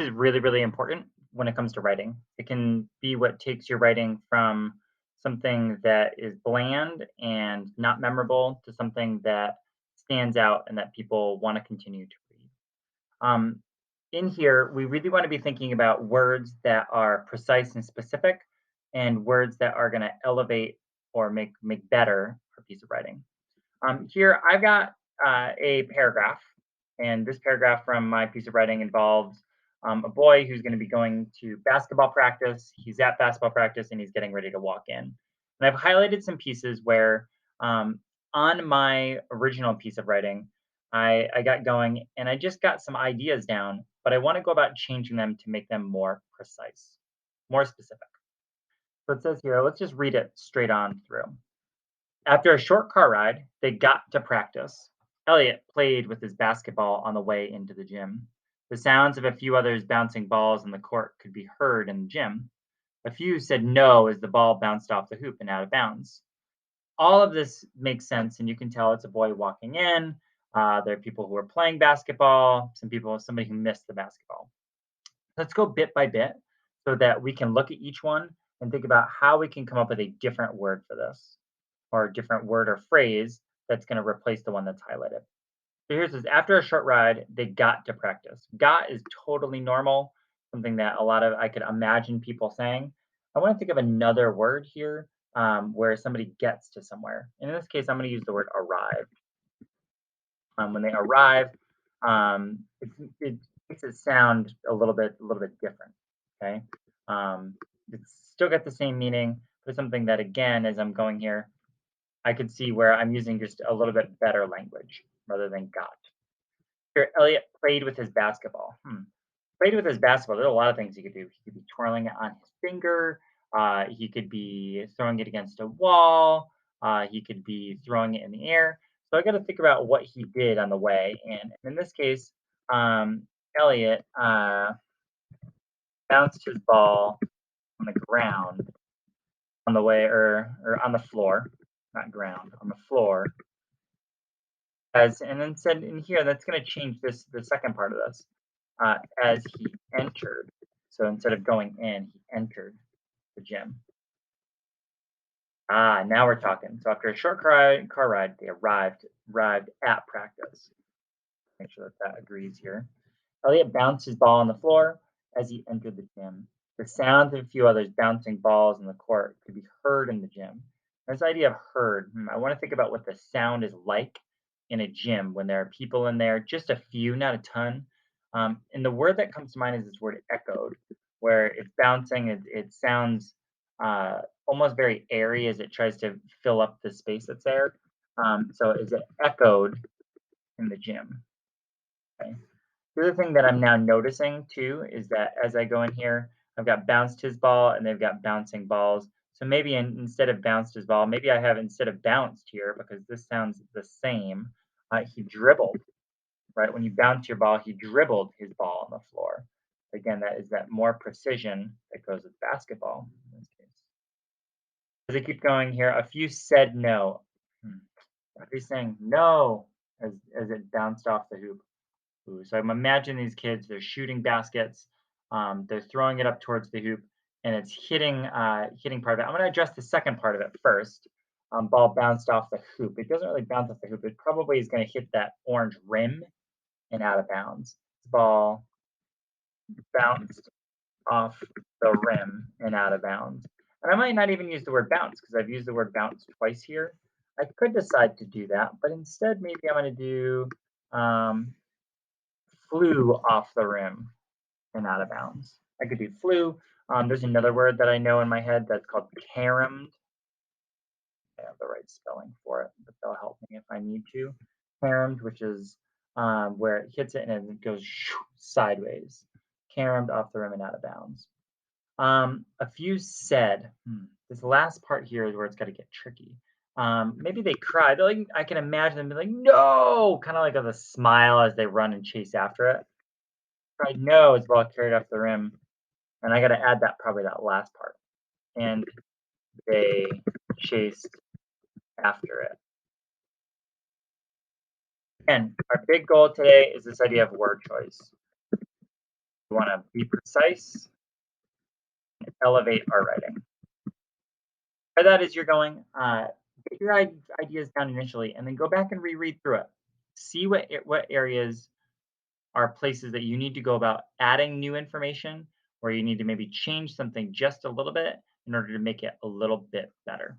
Is really, really important when it comes to writing. It can be what takes your writing from something that is bland and not memorable to something that stands out and that people want to continue to read. Um, in here, we really want to be thinking about words that are precise and specific, and words that are going to elevate or make better a piece of writing. Here, I've got a paragraph, and this paragraph from my piece of writing involves a boy who's going to be going to basketball practice. He's at basketball practice and he's getting ready to walk in. And I've highlighted some pieces where um, on my original piece of writing, I got going and I just got some ideas down, but I want to go about changing them to make them more precise, more specific. So it says here, let's just read it straight on through. After a short car ride, they got to practice. Elliot played with his basketball on the way into the gym. The sounds of a few others bouncing balls on the court could be heard in the gym. A few said no as the ball bounced off the hoop and out of bounds. All of this makes sense, and you can tell it's a boy walking in. There are people who are playing basketball, somebody who missed the basketball. Let's go bit by bit so that we can look at each one and think about how we can come up with a different word for this or a different word or phrase that's going to replace the one that's highlighted. So here's this after a short ride, they got to practice. Got is totally normal, something that a lot of I could imagine people saying. I want to think of another word here where somebody gets to somewhere. And in this case, I'm going to use the word arrive. When they arrive, it makes it sound a little bit different. Okay, it's still got the same meaning, but it's something that again, as I'm going here, I could see where I'm using just a little bit better language rather than got. Here, Elliot played with his basketball. Played with his basketball. There's a lot of things he could do. He could be twirling it on his finger. He could be throwing it against a wall. He could be throwing it in the air. So I got to think about what he did on the way. And in this case, Elliot bounced his ball on the ground on the way, or on the floor, not ground, on the floor, as and then said in here that's going to change this the second part of this as he entered. So instead of going in, he entered the gym. Now we're talking. So after a short car ride, they arrived at practice. Make sure that that agrees here. Elliot bounced his ball on the floor as he entered the gym. The sounds of a few others bouncing balls in the court could be heard in the gym. This idea of heard, I want to think about what the sound is like in a gym when there are people in there, just a few, not a ton. And the word that comes to mind is this word echoed, where it's bouncing, it sounds almost very airy as it tries to fill up the space that's there. So is it echoed in the gym? Okay. The other thing that I'm now noticing too is that as I go in here, I've got bounced his ball and they've got bouncing balls. So maybe instead of bounced his ball, maybe I have instead of bounced here because this sounds the same. He dribbled, right? When you bounce your ball, he dribbled his ball on the floor. Again, that is that more precision that goes with basketball in this case. As I keep going here, a few said no. Hmm. Are they saying no as it bounced off the hoop? Ooh, so I'm imagining these kids, they're shooting baskets, they're throwing it up towards the hoop, and it's hitting part of it. I'm going to address the second part of it first. Ball bounced off the hoop. It doesn't really bounce off the hoop. It probably is going to hit that orange rim and out of bounds. Ball bounced off the rim and out of bounds. And I might not even use the word bounce because I've used the word bounce twice here. I could decide to do that, but instead maybe I'm going to do um, flew off the rim and out of bounds. I could do flew. There's another word that I know in my head that's called caromed. I have the right spelling for it, but they'll help me if I need to. Caromed, which is where it hits it and it goes sideways. Caromed off the rim and out of bounds. A few said, this last part here is where it's got to get tricky. Maybe they cried. Like I can imagine them being like, "No!" Kind of like with a smile as they run and chase after it. Cried no as ball carried off the rim, and I got to add that probably that last part. And they chased after it. And our big goal today is this idea of word choice. We want to be precise, elevate our writing. By that as you're going, get your ideas down initially, and then go back and reread through it. See what areas are places that you need to go about adding new information, or you need to maybe change something just a little bit in order to make it a little bit better.